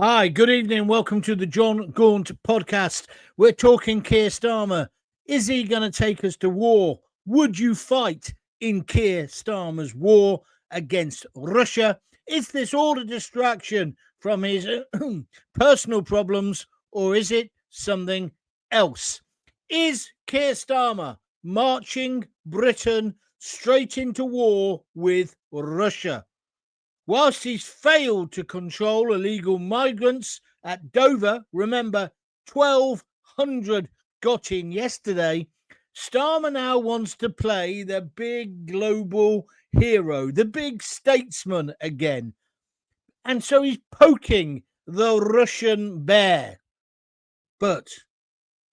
Hi, good evening. Welcome to the Jon Gaunt podcast. We're talking Keir Starmer. Is he going to take us to war? Would you fight in Keir Starmer's war against Russia? Is this all a distraction from his personal problems, or is it something else? Is Keir Starmer marching Britain straight into war with Russia? Whilst he's failed to control illegal migrants at Dover, remember 1,200 got in yesterday, Starmer now wants to play the big global hero, the big statesman again. And so he's poking the Russian bear. But,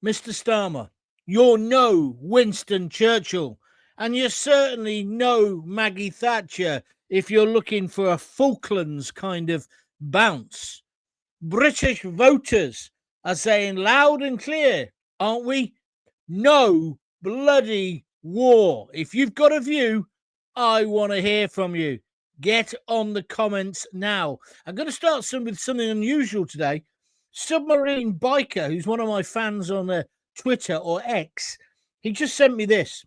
Mr. Starmer, you're no Winston Churchill, and you're certainly no Maggie Thatcher if you're looking for a Falklands kind of bounce. British voters are saying loud and clear, aren't we? No bloody war. If you've got a view, I want to hear from you. Get on the comments now. I'm going to start with something unusual today. Submarine Biker, who's one of my fans on Twitter or X, he just sent me this.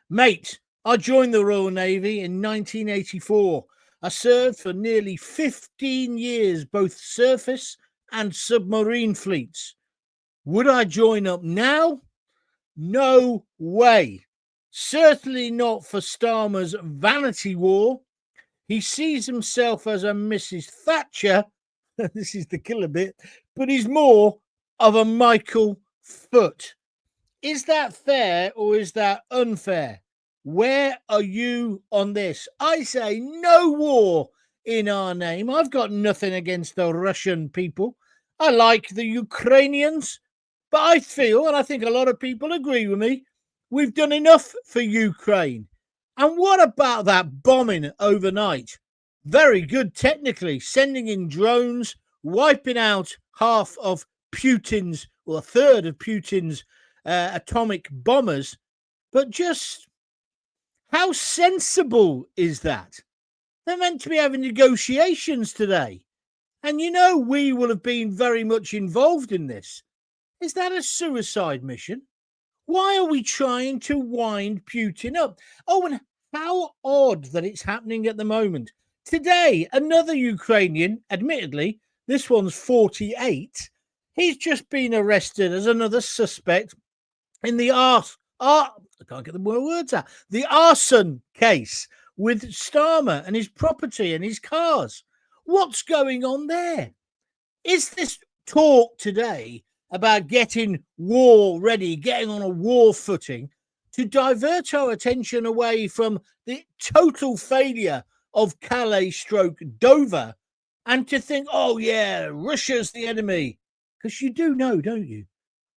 Mate, I joined the Royal Navy in 1984. I served for nearly 15 years, both surface and submarine fleets. Would I join up now? No way. Certainly not for Starmer's vanity war. He sees himself as a Mrs. Thatcher. This is the killer bit, but he's more of a Michael Foot. Is that fair or is that unfair? Where are you on this? I say no war in our name. I've got nothing against the Russian people. I like the Ukrainians, but I feel, and I think a lot of people agree with me, we've done enough for Ukraine. And what about that bombing overnight? Very good technically, sending in drones, wiping out half of Putin's, or a third of Putin's atomic bombers. But just how sensible is that? They're meant to be having negotiations today. And you know we will have been very much involved in this. Is that a suicide mission? Why are we trying to wind Putin up? Oh, and how odd that it's happening at the moment. Today, another Ukrainian, admittedly, this one's 48, he's just been arrested as another suspect in the I can't get the words out. The arson case with Starmer and his property and his cars. What's going on there? Is this talk today about getting war ready, getting on a war footing to divert our attention away from the total failure of Calais stroke Dover and to think, oh yeah, Russia's the enemy? Because you do know, don't you?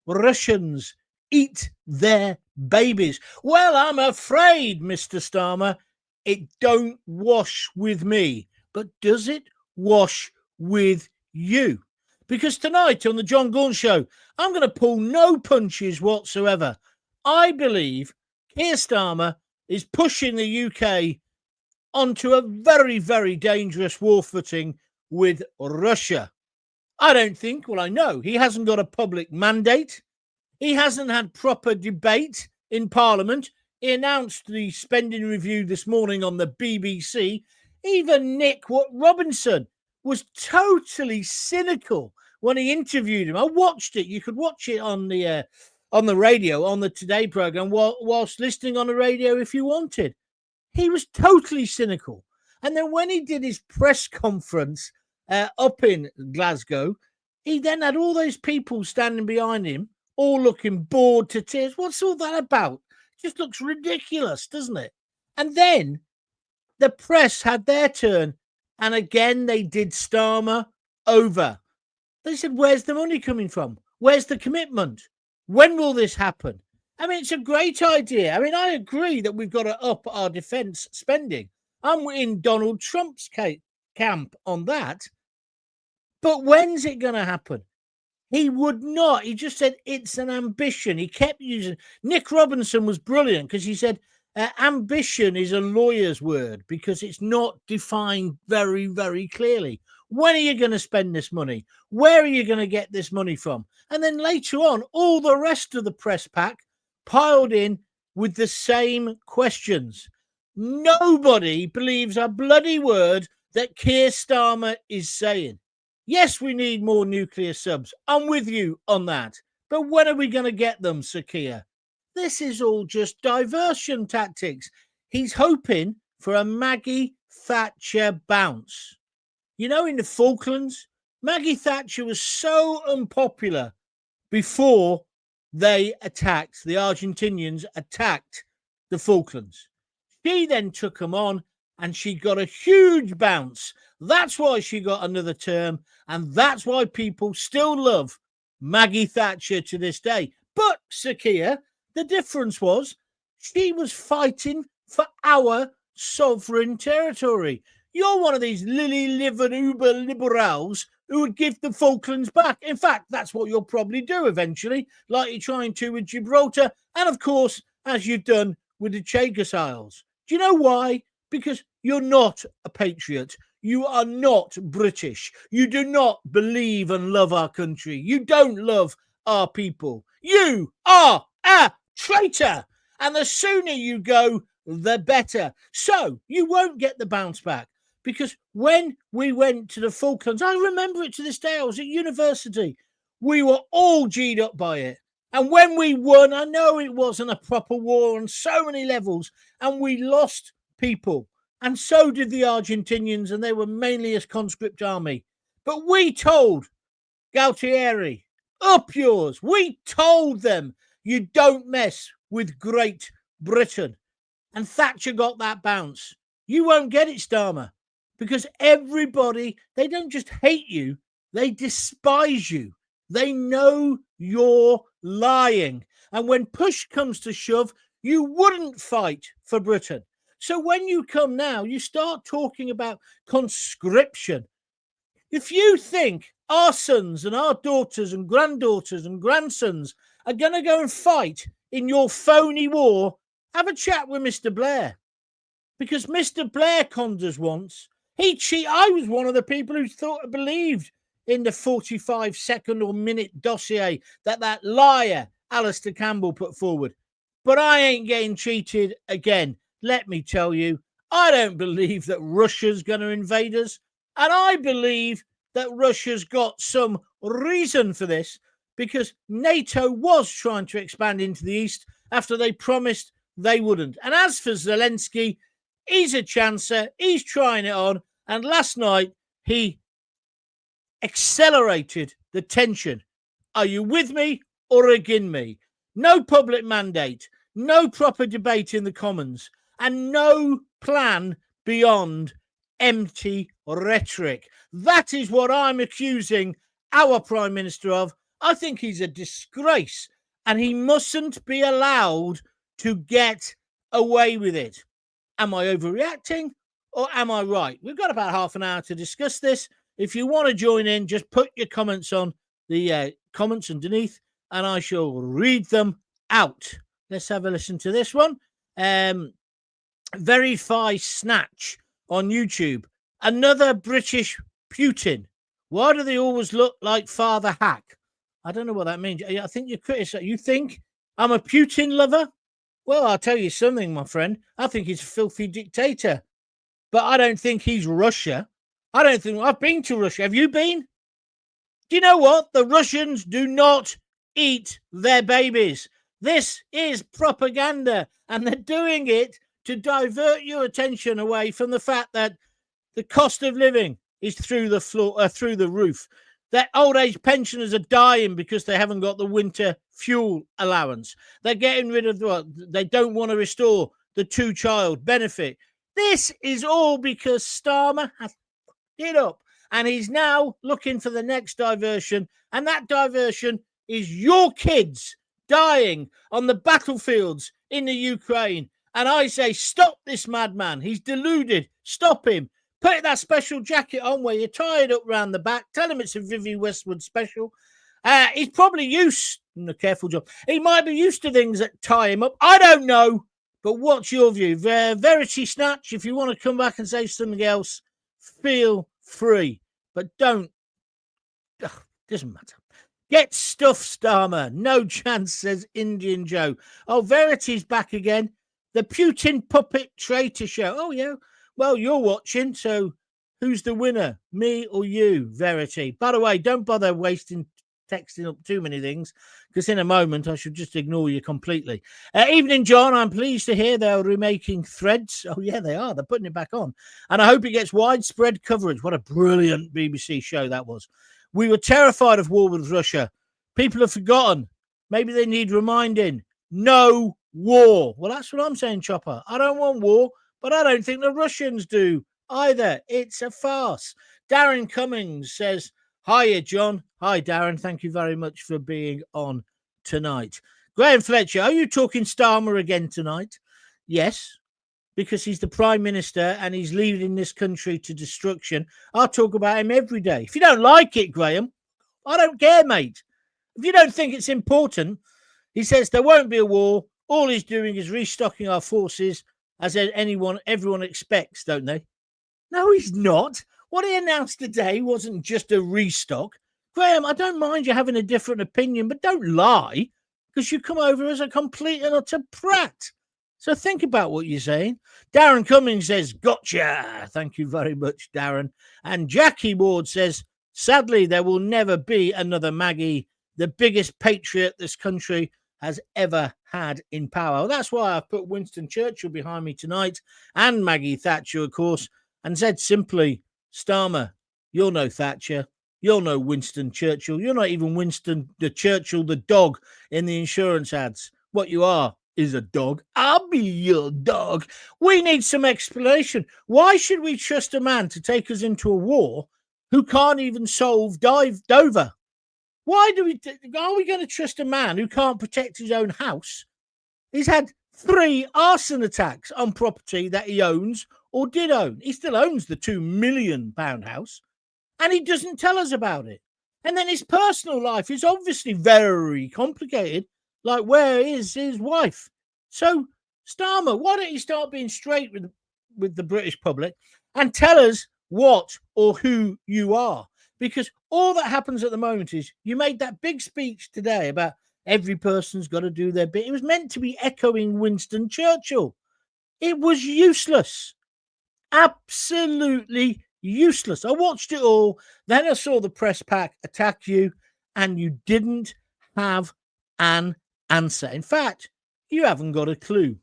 Russians eat their babies. Well, I'm afraid, Mr. Starmer, it don't wash with me. But does it wash with you? Because tonight on the Jon Gaunt Show, I'm going to pull no punches whatsoever. I believe Keir Starmer is pushing the UK onto a very, very dangerous war footing with Russia. I don't think, well, I know he hasn't got a public mandate. He hasn't had proper debate in Parliament. He announced the spending review this morning on the BBC. Even Nick Robinson was totally cynical when he interviewed him. I watched it. You could watch it on the radio, on the Today programme, whilst listening on the radio if you wanted. He was totally cynical. And then when he did his press conference up in Glasgow, he then had all those people standing behind him, all looking bored to tears. What's all that about? Just looks ridiculous, doesn't it? And then the press had their turn, and again they did Starmer over. They said, where's the money coming from? Where's the commitment? When will this happen? I mean, it's a great idea. I mean, I agree that we've got to up our defence spending. I'm in Donald Trump's camp on that. But when's it going to happen? He would not. He just said it's an ambition. He kept using. Nick Robinson was brilliant because he said Ambition is a lawyer's word because it's not defined very, very clearly. When are you going to spend this money? Where are you going to get this money from? And then later on, all the rest of the press pack piled in with the same questions. Nobody believes a bloody word that Keir Starmer is saying. Yes, we need more nuclear subs. I'm with you on that. But when are we going to get them, Sir Keir? This is all just diversion tactics. He's hoping for a Maggie Thatcher bounce. You know, in the Falklands, Maggie Thatcher was so unpopular before the Argentinians attacked the Falklands. She then took them on and she got a huge bounce. That's why she got another term. And that's why people still love Maggie Thatcher to this day. But, Sir Keir, the difference was she was fighting for our sovereign territory. You're one of these lily-livered uber liberals who would give the Falklands back. In fact, that's what you'll probably do eventually, like you're trying to with Gibraltar, and of course, as you've done with the Chagos Islands. Do you know why? Because you're not a patriot. You are not British. You do not believe and love our country. You don't love our people. You are a traitor. And the sooner you go, the better. So you won't get the bounce back. Because when we went to the Falklands, I remember it to this day, I was at university. We were all G'd up by it. And when we won, I know it wasn't a proper war on so many levels, and we lost people. And so did the Argentinians, and they were mainly a conscript army. But we told Galtieri, up yours. We told them you don't mess with Great Britain. And Thatcher got that bounce. You won't get it, Starmer, because everybody, they don't just hate you, they despise you. They know you're lying. And when push comes to shove, you wouldn't fight for Britain. So when you come now, you start talking about conscription. If you think our sons and our daughters and granddaughters and grandsons are going to go and fight in your phony war, have a chat with Mr. Blair. Because Mr. Blair conned us once. I was one of the people who believed in the 45-second or minute dossier that liar Alistair Campbell put forward. But I ain't getting cheated again. Let me tell you, I don't believe that Russia's going to invade us. And I believe that Russia's got some reason for this, because NATO was trying to expand into the east after they promised they wouldn't. And as for Zelensky, he's a chancer. He's trying it on. And last night, he accelerated the tension. Are you with me or against me? No public mandate, no proper debate in the Commons, and no plan beyond empty rhetoric. That is what I'm accusing our Prime Minister of. I think he's a disgrace, and he mustn't be allowed to get away with it. Am I overreacting or am I right? We've got about half an hour to discuss this. If you want to join in, just put your comments on the comments underneath and I shall read them out. Let's have a listen to this one. Verify Snatch on YouTube. Another British Putin. Why do they always look like Father Hack? I don't know what that means. I think you're criticizing. You think I'm a Putin lover? Well, I'll tell you something, my friend. I think he's a filthy dictator. But I don't think he's Russia. I've been to Russia. Have you been? Do you know what? The Russians do not eat their babies. This is propaganda, and they're doing it to divert your attention away from the fact that the cost of living is through the floor, through the roof. That old age pensioners are dying because they haven't got the winter fuel allowance. They're getting rid of they don't want to restore the two-child benefit. This is all because Starmer has it up, and he's now looking for the next diversion, and that diversion is your kids dying on the battlefields in the Ukraine. And I say, stop this madman. He's deluded. Stop him. Put that special jacket on where you tie it up round the back. Tell him it's a Vivi Westwood special. He's probably used, careful, John. He might be used to things that tie him up. I don't know. But what's your view? Verity Snatch, if you want to come back and say something else, feel free. But don't. Doesn't matter. Get stuffed, Starmer. No chance, says Indian Joe. Oh, Verity's back again. The Putin puppet traitor show. Oh, yeah. Well, you're watching, so who's the winner? Me or you, Verity? By the way, don't bother texting up too many things, because in a moment I should just ignore you completely. Evening, John. I'm pleased to hear they're remaking Threads. Oh, yeah, they are. They're putting it back on. And I hope it gets widespread coverage. What a brilliant BBC show that was. We were terrified of war with Russia. People have forgotten. Maybe they need reminding. No war. Well, that's what I'm saying, Chopper. I don't want war, but I don't think the Russians do either. It's a farce. Darren Cummings says, hiya, John. Hi, Darren. Thank you very much for being on tonight. Graham Fletcher, are you talking Starmer again tonight? Yes, because he's the Prime Minister and he's leading this country to destruction. I'll talk about him every day. If you don't like it, Graham, I don't care, mate. If you don't think it's important, he says there won't be a war. All he's doing is restocking our forces, as everyone expects, don't they? No, he's not. What he announced today wasn't just a restock. Graham, I don't mind you having a different opinion, but don't lie, because you come over as a complete and utter prat. So think about what you're saying. Darren Cummings says, gotcha. Thank you very much, Darren. And Jackie Ward says, sadly, there will never be another Maggie, the biggest patriot this country has ever had in power. Well, that's why I've put Winston Churchill behind me tonight, and Maggie Thatcher, of course, and said simply, Starmer, you're no Thatcher. You're no Winston Churchill. You're not even Winston the Churchill, the dog in the insurance ads. What you are is a dog. I'll be your dog. We need some explanation. Why should we trust a man to take us into a war who can't even solve Dover? Are we going to trust a man who can't protect his own house? He's had 3 arson attacks on property that he owns or did own. He still owns the £2 million house, and he doesn't tell us about it. And then his personal life is obviously very complicated. Like, where is his wife? So, Starmer, why don't you start being straight with the British public and tell us what or who you are? Because all that happens at the moment is you made that big speech today about every person's got to do their bit. It was meant to be echoing Winston Churchill. It was useless. Absolutely useless. I watched it all. Then I saw the press pack attack you, and you didn't have an answer. In fact, you haven't got a clue.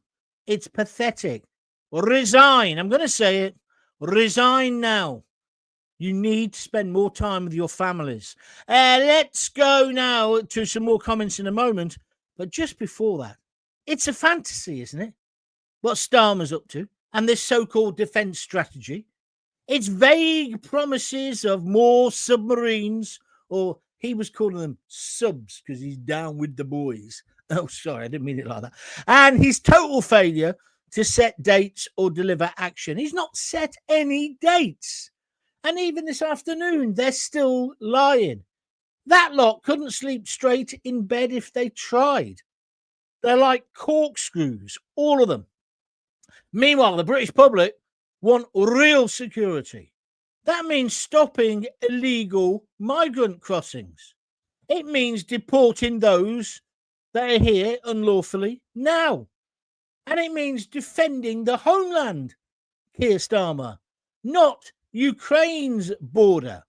It's pathetic. Resign. I'm going to say it. Resign now. You need to spend more time with your families. Let's go now to some more comments in a moment. But just before that, it's a fantasy, isn't it? What Starmer's up to and this so-called defense strategy. It's vague promises of more submarines, or he was calling them subs because he's down with the boys. Oh, sorry, I didn't mean it like that. And his total failure to set dates or deliver action. He's not set any dates. And even this afternoon, they're still lying. That lot couldn't sleep straight in bed if they tried. They're like corkscrews, all of them. Meanwhile, the British public want real security. That means stopping illegal migrant crossings. It means deporting those that are here unlawfully now. And it means defending the homeland, Keir Starmer, not Ukraine's border.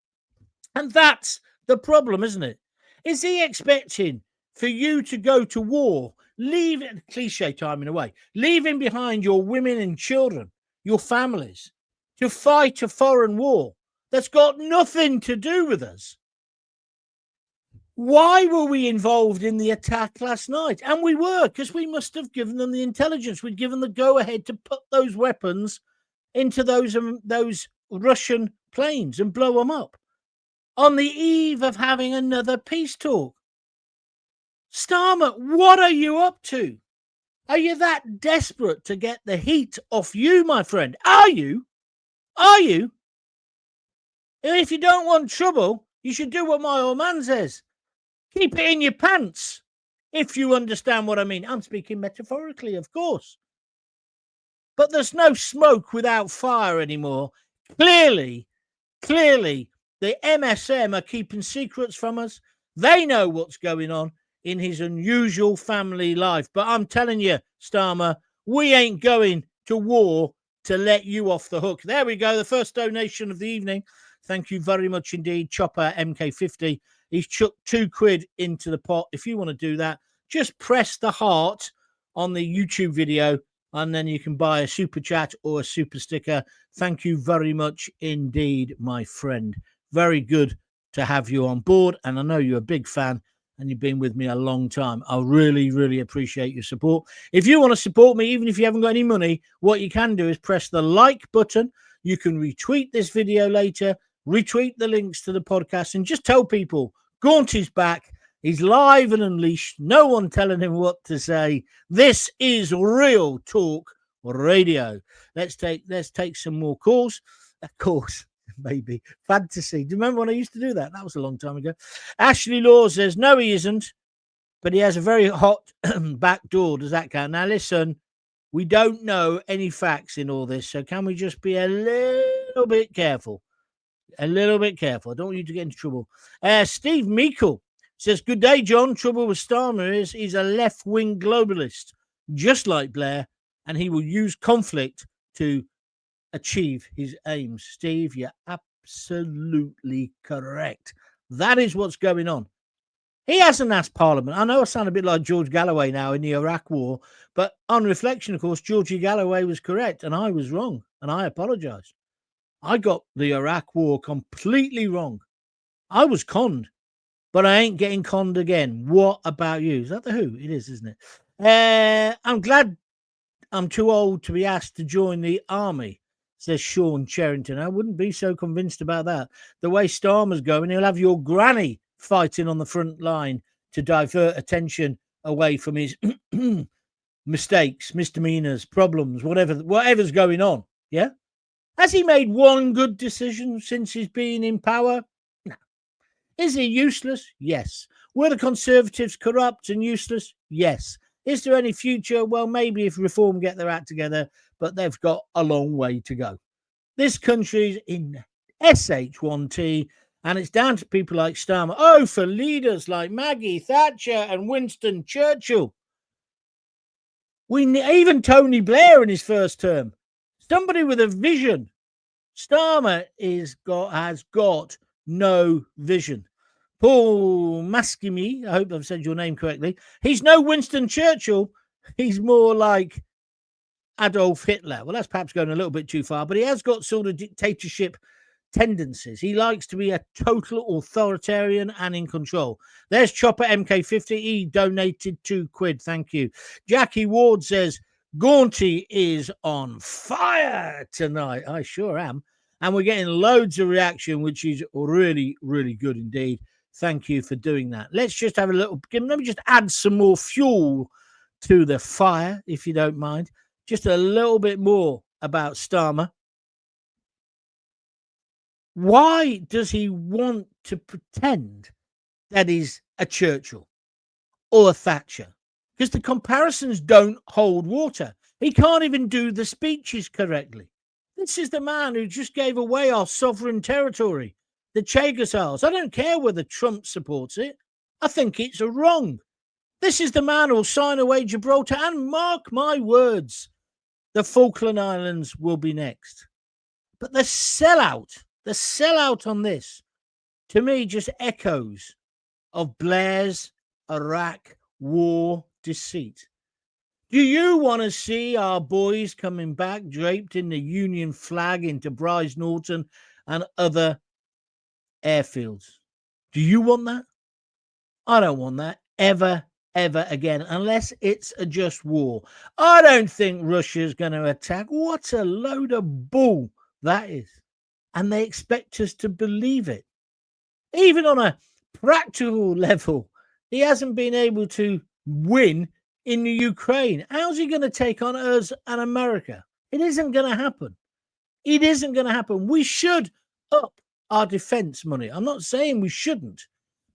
And that's the problem, isn't it? Is he expecting for you to go to war, leaving, cliche time in a way, leaving behind your women and children, your families, to fight a foreign war that's got nothing to do with us? Why were we involved in the attack last night? And we were, because we must have given them the intelligence. We'd given the go-ahead to put those weapons into those Russian planes and blow them up on the eve of having another peace talk. Starmer, what are you up to? Are you that desperate to get the heat off you, my friend? Are you? Are you? And if you don't want trouble, you should do what my old man says. Keep it in your pants, if you understand what I mean. I'm speaking metaphorically, of course. But there's no smoke without fire anymore. Clearly, the MSM are keeping secrets from us. They know what's going on in his unusual family life. But I'm telling you, Starmer, we ain't going to war to let you off the hook. There we go. The first donation of the evening. Thank you very much indeed. Chopper MK50. He's chucked £2 into the pot. If you want to do that, just press the heart on the YouTube video and then you can buy a super chat or a super sticker. Thank you very much indeed, my friend. Very good to have you on board. And I know you're a big fan and you've been with me a long time. I really, really appreciate your support. If you want to support me, even if you haven't got any money, what you can do is press the like button. You can retweet this video later, retweet the links to the podcast, and just tell people Gaunt is back. He's live and unleashed. No one telling him what to say. This is Real Talk Radio. Let's take some more calls. Of course, maybe fantasy. Do you remember when I used to do that? That was a long time ago. Ashley Law says, no, he isn't, but he has a very hot back door. Does that count? Now, listen, we don't know any facts in all this, so can we just be a little bit careful? A little bit careful. I don't want you to get into trouble. Steve Meikle says, good day, John. Trouble with Starmer is he's a left-wing globalist, just like Blair, and he will use conflict to achieve his aims. Steve, you're absolutely correct. That is what's going on. He hasn't asked Parliament. I know I sound a bit like George Galloway now in the Iraq War, but on reflection, of course, Georgie Galloway was correct, and I was wrong, and I apologise. I got the Iraq War completely wrong. I was conned, but I ain't getting conned again. What about you? Is that the Who? It is, isn't it? I'm glad I'm too old to be asked to join the army, says Sean Cherrington. I wouldn't be so convinced about that. The way Starmer's going, he'll have your granny fighting on the front line to divert attention away from his mistakes, misdemeanors, problems, whatever's going on. Yeah? Has he made one good decision since he's been in power? No. Is he useless? Yes. Were the Conservatives corrupt and useless? Yes. Is there any future? Well, maybe if Reform get their act together, but they've got a long way to go. This country's in SH1T, and it's down to people like Starmer. Oh, for leaders like Maggie Thatcher and Winston Churchill. Even Tony Blair in his first term. Somebody with a vision. Starmer has got no vision. Paul Maskimi, I hope I've said your name correctly. He's no Winston Churchill. He's more like Adolf Hitler. Well, that's perhaps going a little bit too far, but he has got sort of dictatorship tendencies. He likes to be a total authoritarian and in control. There's Chopper MK50. He donated £2. Thank you. Jackie Ward says, Gaunty is on fire tonight. I sure am. And we're getting loads of reaction, which is really, really good indeed. Thank you for doing that. Let's just have a little, let me just add some more fuel to the fire, if you don't mind. Just a little bit more about Starmer. Why does he want to pretend that he's a Churchill or a Thatcher? Because the comparisons don't hold water. He can't even do the speeches correctly. This is the man who just gave away our sovereign territory, the Chagos Islands. I don't care whether Trump supports it. I think it's wrong. This is the man who'll sign away Gibraltar, and mark my words, the Falkland Islands will be next. But the sellout on this, to me, just echoes of Blair's Iraq war deceit. Do you want to see our boys coming back draped in the Union flag into Bryce Norton and other airfields? Do you want that? I don't want that ever again, unless it's a just war. I don't think Russia's going to attack. What a load of bull that is. And they expect us to believe it. Even on a practical level, he hasn't been able to win in the Ukraine. How's he going to take on us and America? It isn't going to happen. It isn't going to happen. We should up our defense money. I'm not saying we shouldn't,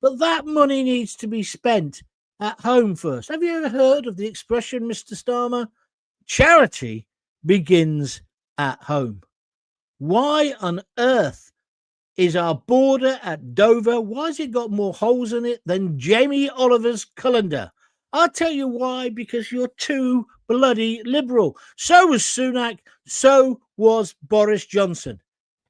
but that money needs to be spent at home first. Have you ever heard of the expression, Mr. Starmer? Charity begins at home. Why on earth is our border at Dover? Why has it got more holes in it than Jamie Oliver's colander? I'll tell you why, because you're too bloody liberal. So was Sunak, so was Boris Johnson.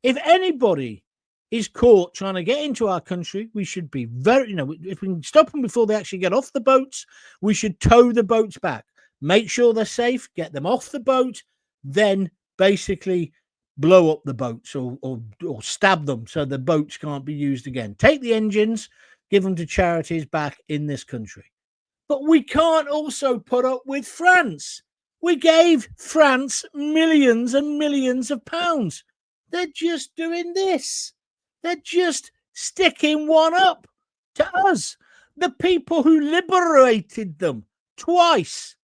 If anybody is caught trying to get into our country, we should be very, if we can stop them before they actually get off the boats, we should tow the boats back. Make sure they're safe, get them off the boat, then basically blow up the boats or stab them so the boats can't be used again. Take the engines, give them to charities back in this country. But we can't also put up with France. We gave France millions and millions of pounds. They're just doing this. They're just sticking one up to us, the people who liberated them twice.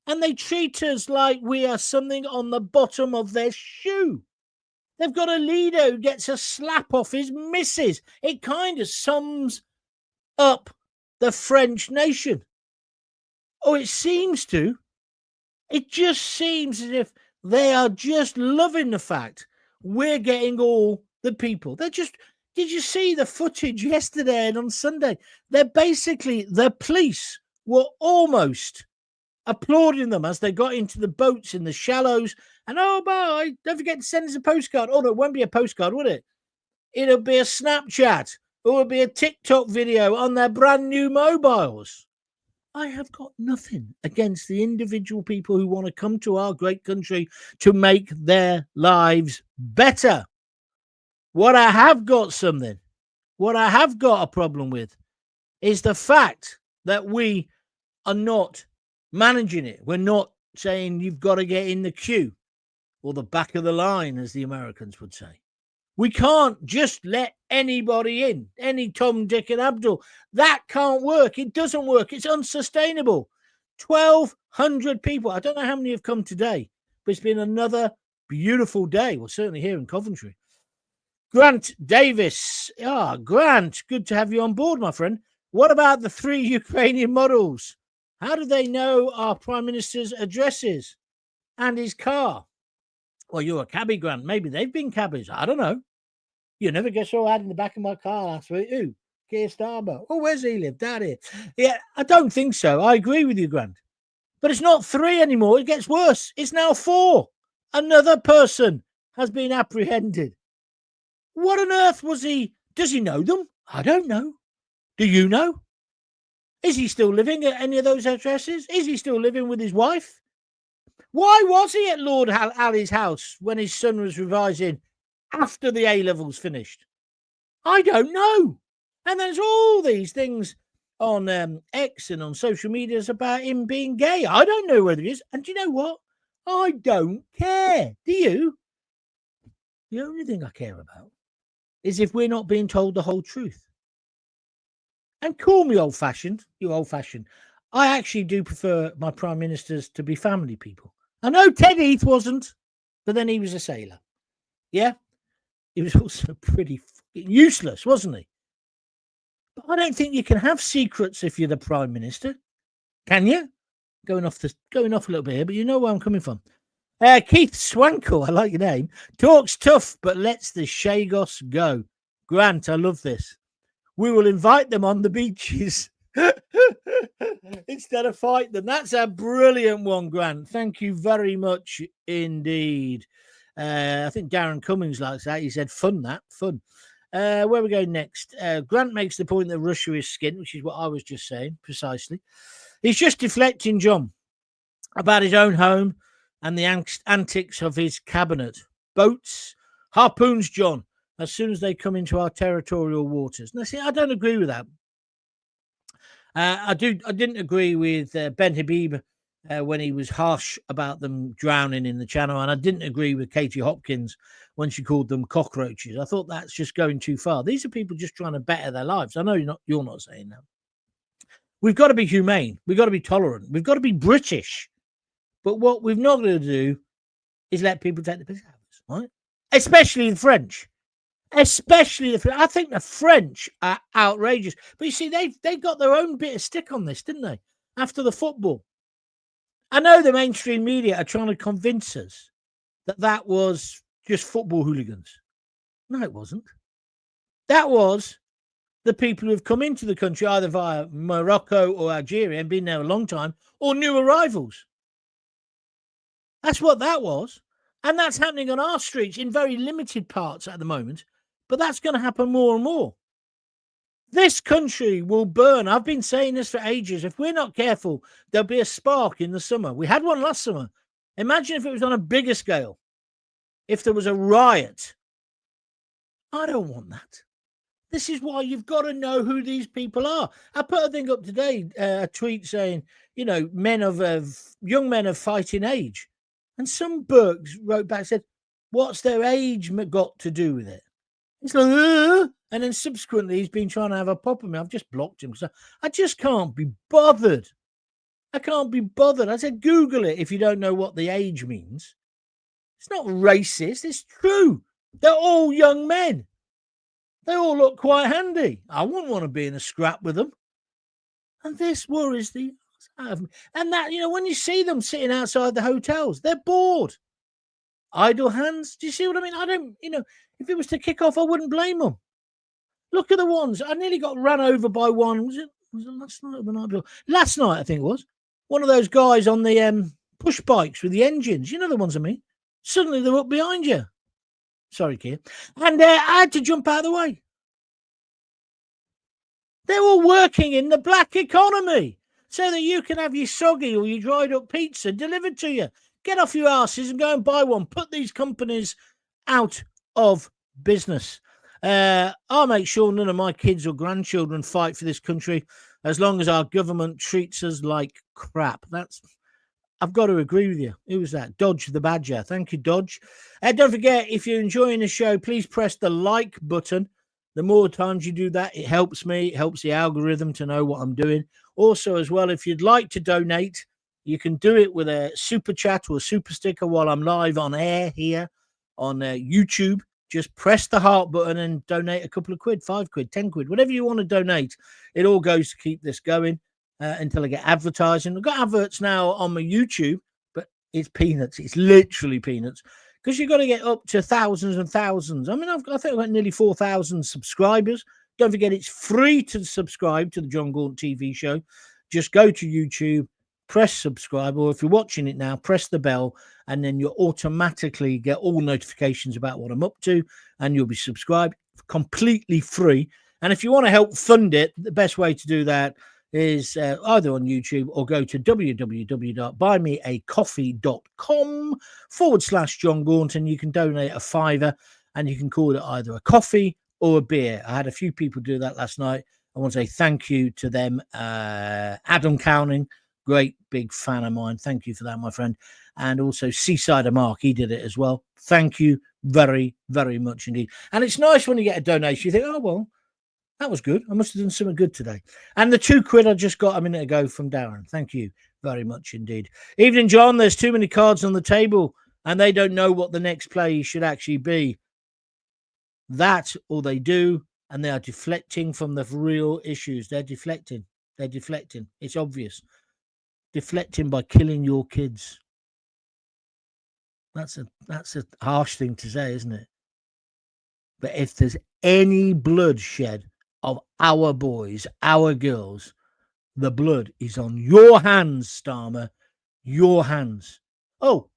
And they treat us like we are something on the bottom of their shoe. They've got a leader who gets a slap off his missus. It kind of sums up the French nation. Oh, it seems to. It just seems as if they are just loving the fact we're getting all the people. They're just, did you see the footage yesterday and on Sunday? They're basically, the police were almost applauding them as they got into the boats in the shallows. And oh, bye, don't forget to send us a postcard. Oh, no, it won't be a postcard, would it? It'll be a Snapchat or it'll be a TikTok video on their brand new mobiles. I have got nothing against the individual people who want to come to our great country to make their lives better. What I have got a problem with is the fact that we are not managing it. We're not saying you've got to get in the queue or the back of the line, as the Americans would say. We can't just let anybody in, any Tom, Dick and Abdul. That can't work. It doesn't work. It's unsustainable. 1,200 people. I don't know how many have come today, but it's been another beautiful day. Well, certainly here in Coventry. Grant Davis. Grant, good to have you on board, my friend. What about the 3 Ukrainian models? How do they know our Prime Minister's addresses and his car? Well, you're a cabbie, Grant. Maybe they've been cabbies. I don't know. You never guess who I had in the back of my car last week. Who? Keir Starmer. Oh, where's he live? Down here. Yeah, I don't think so. I agree with you, Grant. But it's not 3 anymore. It gets worse. It's now 4. Another person has been apprehended. What on earth was he? Does he know them? I don't know. Do you know? Is he still living at any of those addresses? Is he still living with his wife? Why was he at Lord Ali's house when his son was revising after the A-levels finished? I don't know. And there's all these things on X and on social media about him being gay. I don't know whether he is. And do you know what? I don't care. Do you? The only thing I care about is if we're not being told the whole truth. And call me old-fashioned. You're old-fashioned. I actually do prefer my prime ministers to be family people. I know Ted Heath wasn't, but then he was a sailor. Yeah? He was also pretty useless, wasn't he? But I don't think you can have secrets if you're the prime minister. Can you? Going off a little bit here, but you know where I'm coming from. Keith Swankle, I like your name, talks tough but lets the Chagos go. Grant, I love this. We will invite them on the beaches instead of fight them. That's a brilliant one, Grant. Thank you very much indeed. I think Darren Cummings likes that. He said, fun. Where we go next? Grant makes the point that Russia is skint, which is what I was just saying, precisely. He's just deflecting, John, about his own home and the antics of his cabinet. Boats, harpoons, John, as soon as they come into our territorial waters. Now, see, I don't agree with that. I didn't agree with Ben Habib when he was harsh about them drowning in the channel, and I didn't agree with Katie Hopkins when she called them cockroaches. I thought that's just going too far. These are people just trying to better their lives. I know you're not saying that. We've got to be humane. We've got to be tolerant. We've got to be British. But what we've not going to do is let people take the piss out of us, right? Especially the French. I think the French are outrageous. But you see, they got their own bit of stick on this, didn't they? After the football. I know the mainstream media are trying to convince us that was just football hooligans. No, it wasn't. That was the people who have come into the country either via Morocco or Algeria and been there a long time, or new arrivals. That's what that was. And that's happening on our streets in very limited parts at the moment. But that's going to happen more and more. This country will burn. I've been saying this for ages. If we're not careful, there'll be a spark in the summer. We had one last summer. Imagine if it was on a bigger scale. If there was a riot. I don't want that. This is why you've got to know who these people are. I put a thing up today, a tweet saying, you know, young men of fighting age. And some Burks wrote back, said, what's their age got to do with it? It's like, and then subsequently he's been trying to have a pop at me. I've just blocked him. So I just can't be bothered. I can't be bothered. I said, Google it if you don't know what the age means. It's not racist. It's true. They're all young men. They all look quite handy. I wouldn't want to be in a scrap with them. And this worries the out of me. And that, you know, when you see them sitting outside the hotels, they're bored. Idle hands. Do you see what I mean? I don't, you know, if it was to kick off, I wouldn't blame them. Look at the ones. I nearly got run over by one. Was it last night or the night before? Last night, I think it was. One of those guys on the push bikes with the engines. You know the ones I mean? Suddenly they're up behind you. Sorry, Keir. And I had to jump out of the way. They're all working in the black economy so that you can have your soggy or your dried up pizza delivered to you. Get off your asses and go and buy one. Put these companies out of business. I'll make sure none of my kids or grandchildren fight for this country as long as our government treats us like crap. I've got to agree with you. Who was that? Dodge the Badger. Thank you, Dodge. Don't forget, if you're enjoying the show, please press the like button. The more times you do that, it helps me. It helps the algorithm to know what I'm doing. Also, as well, if you'd like to donate, you can do it with a super chat or a super sticker while I'm live on air here on YouTube. Just press the heart button and donate a couple of quid, 5 quid, 10 quid, whatever you want to donate. It all goes to keep this going until I get advertising. I've got adverts now on my YouTube, but it's peanuts. It's literally peanuts because you've got to get up to thousands and thousands. I mean, I think I've got nearly 4,000 subscribers. Don't forget, it's free to subscribe to the Jon Gaunt TV show. Just go to YouTube, press subscribe, or if you're watching it now, press the bell, and then you'll automatically get all notifications about what I'm up to, and you'll be subscribed completely free. And if you want to help fund it, the best way to do that is either on YouTube or go to www.buymeacoffee.com/Jon Gaunt, and you can donate a £5 and you can call it either a coffee or a beer. I had a few people do that last night. I want to say thank you to them. Adam Cowning, great big fan of mine. Thank you for that, my friend. And also Seasider Mark, he did it as well. Thank you very, very much indeed. And it's nice when you get a donation, you think, oh, well, that was good. I must have done something good today. And the 2 quid I just got a minute ago from Darren. Thank you very much indeed. Evening, John. There's too many cards on the table and they don't know what the next play should actually be. That, or they do, and they are deflecting from the real issues. They're deflecting. They're deflecting. It's obvious. Deflecting by killing your kids. That's a harsh thing to say, isn't it? But if there's any bloodshed of our boys, our girls, the blood is on your hands, Starmer. Your hands. Oh,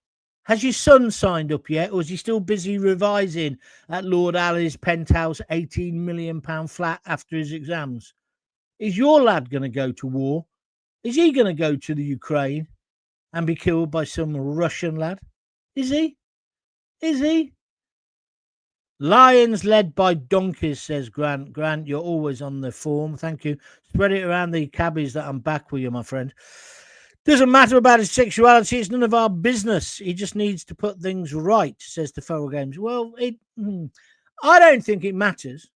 has your son signed up yet, or is he still busy revising at Lord Alley's penthouse £18 million flat after his exams? Is your lad going to go to war? Is he going to go to the Ukraine and be killed by some Russian lad? Is he? Is he? Lions led by donkeys, says Grant. Grant, you're always on the form. Thank you. Spread it around the cabbies that I'm back with you, my friend. Doesn't matter about his sexuality. It's none of our business. He just needs to put things right, says the Feral Games. Well, I don't think it matters.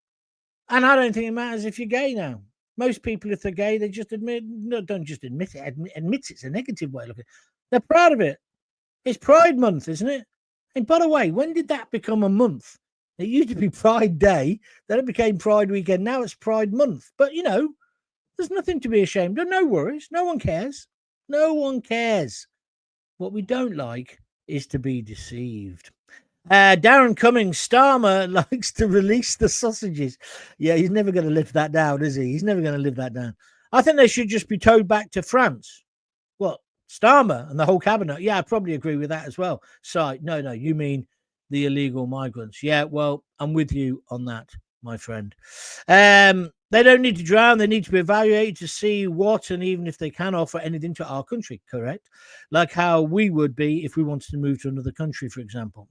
And I don't think it matters if you're gay now. Most people, if they're gay, they just admit, no, don't just admit it. Admit it's a negative way of looking. They're proud of it. It's Pride Month, isn't it? And by the way, when did that become a month? It used to be Pride Day, then it became Pride Weekend. Now it's Pride Month. But, you know, there's nothing to be ashamed of. No worries. No one cares. No one cares. What we don't like is to be deceived. Darren Cummings, Starmer likes to release the sausages. Yeah, he's never going to live that down, is he? He's never going to live that down. I think they should just be towed back to France. What? Starmer and the whole cabinet? Yeah, I probably agree with that as well. So, no, you mean the illegal migrants. Yeah, well, I'm with you on that, my friend. They don't need to drown. They need to be evaluated to see what, and even if they can offer anything to our country, correct? Like how we would be if we wanted to move to another country, for example.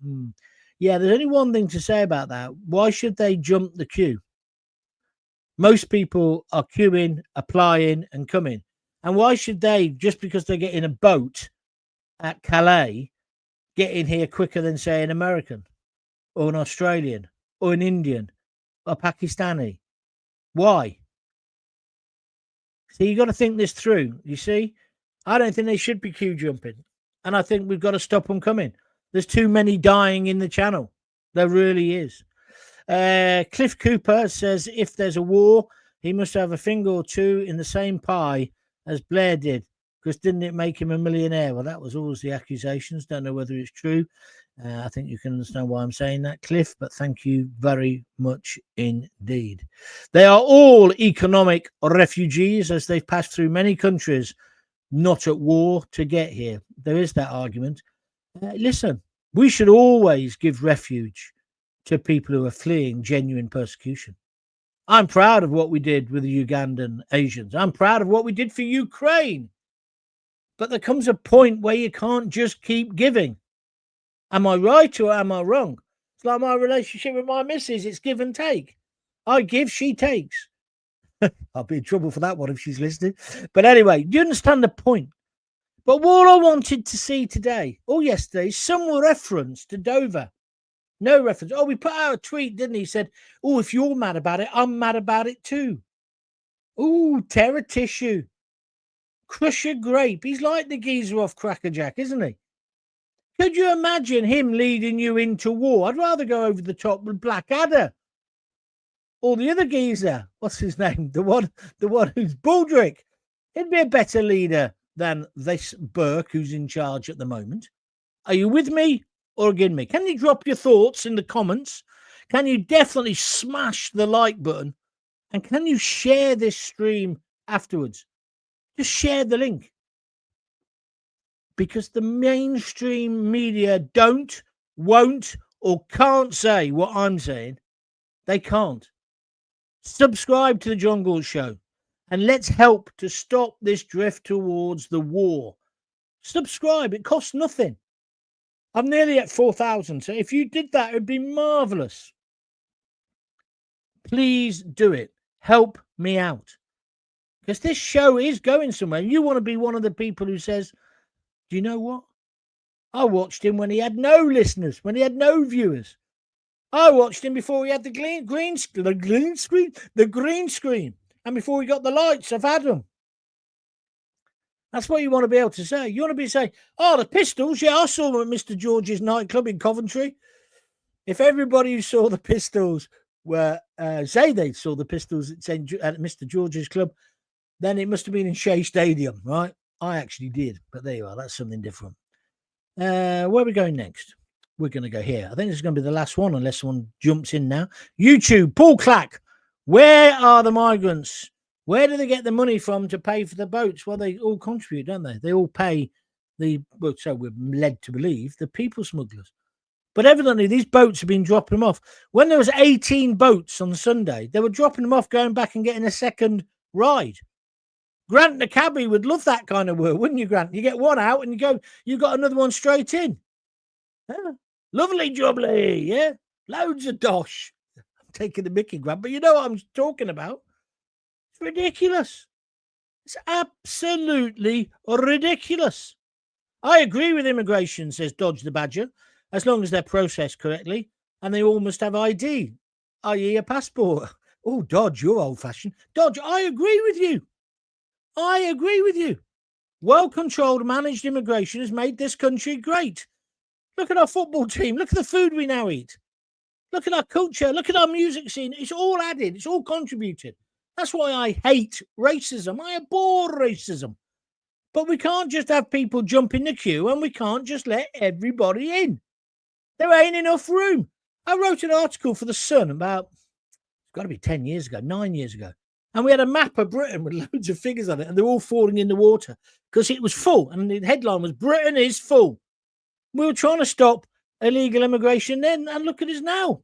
Yeah, there's only one thing to say about that. Why should they jump the queue? Most people are queuing, applying, and coming. And why should they, just because they get in a boat at Calais, get in here quicker than, say, an American or an Australian or an Indian or Pakistani? Why? So you got to think this through, you see? I don't think they should be queue jumping. And I think we've got to stop them coming. There's too many dying in the channel. There really is. Cliff Cooper says if there's a war, he must have a finger or two in the same pie as Blair did, because didn't it make him a millionaire? Well, that was always the accusations. Don't know whether it's true. I think you can understand why I'm saying that, Cliff, but thank you very much indeed. They are all economic refugees, as they've passed through many countries not at war to get here. There is that argument. Listen, we should always give refuge to people who are fleeing genuine persecution. I'm proud of what we did with the Ugandan Asians. I'm proud of what we did for Ukraine. But there comes a point where you can't just keep giving. Am I right or am I wrong? It's like my relationship with my missus. It's give and take. I give, she takes. I'll be in trouble for that one if she's listening. But anyway, do you understand the point? But what I wanted to see today, or yesterday, some reference to Dover. No reference. Oh, we put out a tweet, didn't he? He said, oh, if you're mad about it, I'm mad about it too. Oh, terror tissue. Crush a grape. He's like the geezer off Crackerjack, isn't he? Could you imagine him leading you into war? I'd rather go over the top with Blackadder. Or the other geezer. What's his name? The one who's Baldrick. He'd be a better leader than this Burke who's in charge at the moment. Are you with me or against me? Can you drop your thoughts in the comments? Can you definitely smash the like button? And can you share this stream afterwards? Just share the link. Because the mainstream media don't, won't, or can't say what I'm saying. They can't. Subscribe to the Jon Gaunt Show. And let's help to stop this drift towards the war. Subscribe. It costs nothing. I'm nearly at 4,000. So if you did that, it would be marvellous. Please do it. Help me out. Because this show is going somewhere. You want to be one of the people who says, do you know what? I watched him when he had no listeners, when he had no viewers. I watched him before he had the green screen. And before he got the lights, I've had them. That's what you want to be able to say. You want to be saying, oh, the Pistols. Yeah, I saw them at Mr. George's nightclub in Coventry. If everybody who saw the Pistols were, say they saw the Pistols at Mr. George's club, then it must have been in Shea Stadium, right? I actually did, but there you are. That's something different. Where are we going next? We're going to go here. I think this is going to be the last one, unless someone jumps in now. YouTube, Paul Clack. Where are the migrants? Where do they get the money from to pay for the boats? Well, they all contribute, don't they? They all pay so we're led to believe, the people smugglers. But evidently, these boats have been dropping them off. When there was 18 boats on Sunday, they were dropping them off, going back and getting a second ride. Grant the cabbie would love that kind of work, wouldn't you, Grant? You get one out and you got another one straight in. Yeah. Lovely jubbly, yeah. Loads of dosh. I'm taking the mickey, Grant, but you know what I'm talking about. It's ridiculous. It's absolutely ridiculous. I agree with immigration, says Dodge the Badger, as long as they're processed correctly, and they all must have ID, i.e. a passport. Oh, Dodge, you're old-fashioned. Dodge, I agree with you. I agree with you. Well-controlled, managed immigration has made this country great. Look at our football team. Look at the food we now eat. Look at our culture. Look at our music scene. It's all added. It's all contributed. That's why I hate racism. I abhor racism. But we can't just have people jump in the queue and we can't just let everybody in. There ain't enough room. I wrote an article for The Sun about, it's got to be 10 years ago, 9 years ago. And we had a map of Britain with loads of figures on it, and they're all falling in the water because it was full. And the headline was, Britain is full. We were trying to stop illegal immigration then, and look at us now.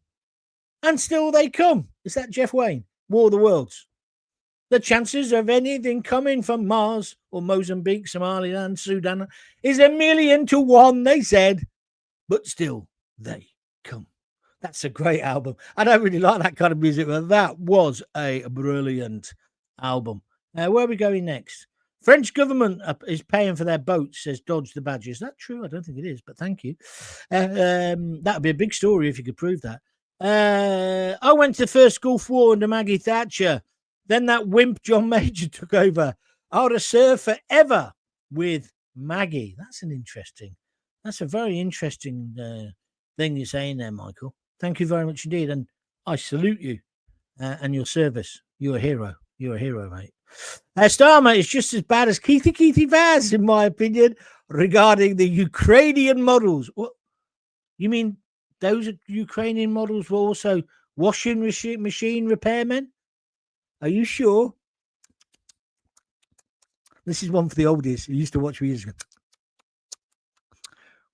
And still they come. Is that Jeff Wayne? War of the Worlds. The chances of anything coming from Mars or Mozambique, Somaliland, Sudan is 1,000,000 to 1, they said. But still, they come. That's a great album. I don't really like that kind of music, but that was a brilliant album. Where are we going next? French government is paying for their boats, says Dodge the Badger. Is that true? I don't think it is, but thank you. That would be a big story if you could prove that. I went to the first Gulf War under Maggie Thatcher. Then that wimp John Major took over. I would have served forever with Maggie. That's a very interesting thing you're saying there, Michael. Thank you very much indeed. And I salute you and your service. You're a hero. You're a hero, mate. Starmer is just as bad as Keithy Vaz, in my opinion, regarding the Ukrainian models. What? You mean those Ukrainian models were also washing machine repairmen? Are you sure? This is one for the oldies who used to watch me years ago.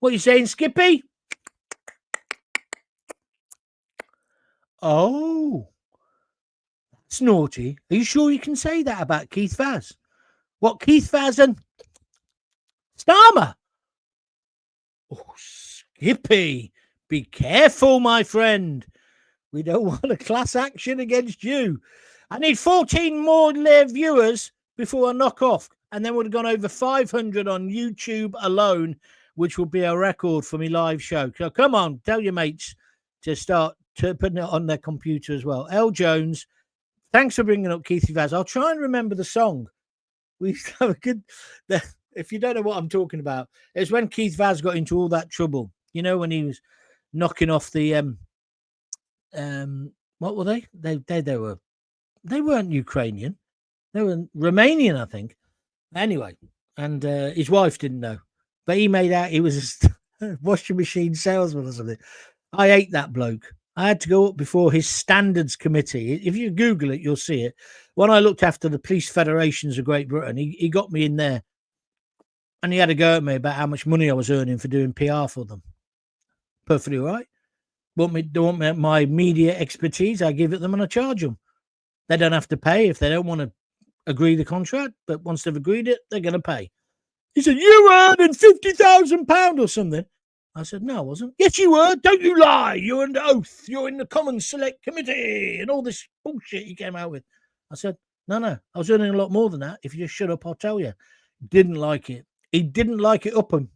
What are you saying, Skippy? Oh, that's naughty. Are you sure you can say that about Keith Vaz? What, Keith Vaz and Starmer? Oh, Skippy, be careful, my friend. We don't want a class action against you. I need 14 more viewers before I knock off, and then we'd have gone over 500 on YouTube alone, which will be a record for me live show. So come on, tell your mates to start putting it on their computer as well. L. Jones, thanks for bringing up Keithy Vaz. I'll try and remember the song. We used to have a good... If you don't know what I'm talking about, it's when Keith Vaz got into all that trouble. You know, when he was knocking off the... what were they? They weren't Ukrainian. They were Romanian, I think. Anyway, and his wife didn't know. But he made out he was a washing machine salesman or something. I hate that bloke. I had to go up before his standards committee. If you Google it, you'll see it. When I looked after the police federations of Great Britain, he got me in there. And he had a go at me about how much money I was earning for doing PR for them. Perfectly all right. They want my media expertise, I give it them and I charge them. They don't have to pay if they don't want to agree the contract, but once they've agreed it, they're going to pay. He said, you earning £50,000 or something. I said, no, I wasn't. Yes, you were. Don't you lie. You're under oath. You're in the Commons Select Committee and all this bullshit he came out with. I said, no, I was earning a lot more than that. If you just shut up, I'll tell you. Didn't like it. He didn't like it up him,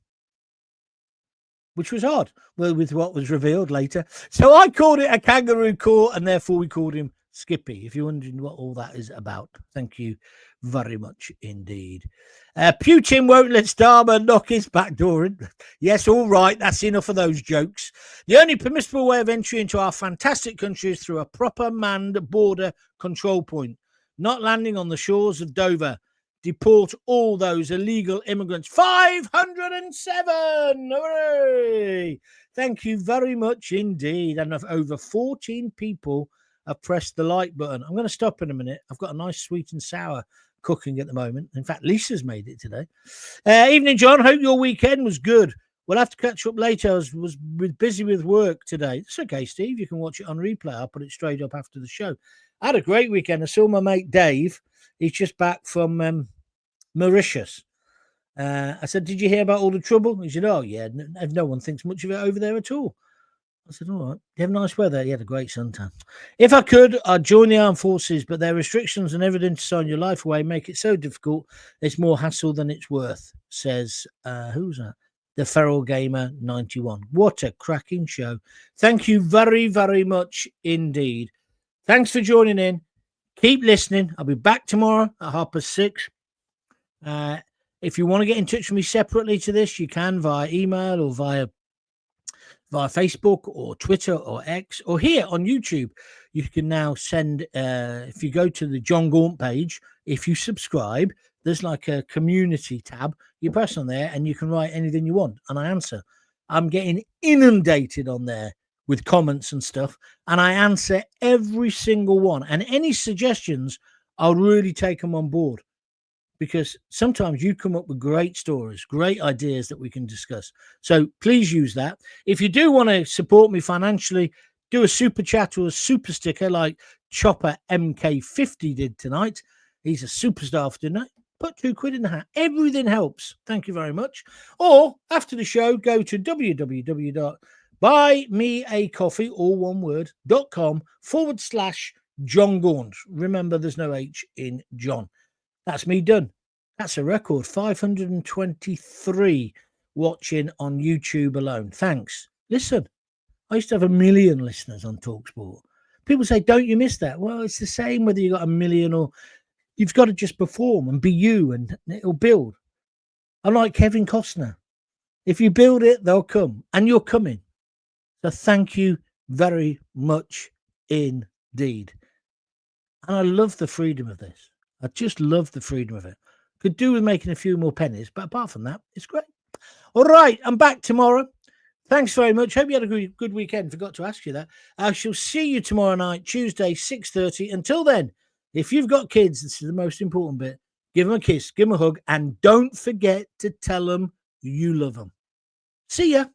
which was hard, well, with what was revealed later. So I called it a kangaroo court, and therefore we called him Skippy, if you're wondering what all that is about. Thank you very much indeed. Putin won't let Starmer knock his back door in. Yes, all right, that's enough of those jokes. The only permissible way of entry into our fantastic country is through a proper manned border control point, not landing on the shores of Dover. Deport all those illegal immigrants. 507! Hooray! Thank you very much indeed. And over 14 people have pressed the like button. I'm going to stop in a minute. I've got a nice sweet and sour cooking at the moment. In fact, Lisa's made it today. Evening, John. Hope your weekend was good. We'll have to catch up later. I was busy with work today. It's okay, Steve. You can watch it on replay. I'll put it straight up after the show. I had a great weekend. I saw my mate Dave. He's just back from Mauritius. I said, did you hear about all the trouble? He said, oh, yeah, no one thinks much of it over there at all. I said, all right. You have nice weather? He had a great suntan. If I could, I'd join the armed forces, but their restrictions and everything to sign your life away make it so difficult. It's more hassle than it's worth, says, who's that? The Feral Gamer 91. What a cracking show. Thank you very, very much indeed. Thanks for joining in. Keep listening. I'll be back tomorrow at 6:30. If you want to get in touch with me separately to this, you can via email or via Facebook or Twitter or X or here on YouTube. You can now send, if you go to the Jon Gaunt page, if you subscribe, there's like a community tab. You press on there and you can write anything you want, and I answer. I'm getting inundated on there with comments and stuff, and I answer every single one. And any suggestions, I'll really take them on board, because sometimes you come up with great stories, great ideas that we can discuss. So please use that. If you do want to support me financially, do a super chat or a super sticker like Chopper MK50 did tonight. He's a superstar for tonight. Put £2 in the hat. Everything helps. Thank you very much. Or after the show, go to www.buymeacoffee, all one word, .com/Jon Gaunt. Remember, there's no H in John. That's me done. That's a record. 523 watching on YouTube alone. Thanks. Listen, I used to have 1 million listeners on TalkSport. People say, don't you miss that? Well, it's the same whether you got 1 million or you've got to just perform and be you, and it'll build. I'm like Kevin Costner. If you build it, they'll come, and you're coming. So thank you very much indeed. And I love the freedom of this. I just love the freedom of it. Could do with making a few more pennies, but apart from that, it's great. All right, I'm back tomorrow. Thanks very much. Hope you had a good weekend. Forgot to ask you that. I shall see you tomorrow night, Tuesday, 6:30. Until then, if you've got kids, this is the most important bit. Give them a kiss, give them a hug, and don't forget to tell them you love them. See ya.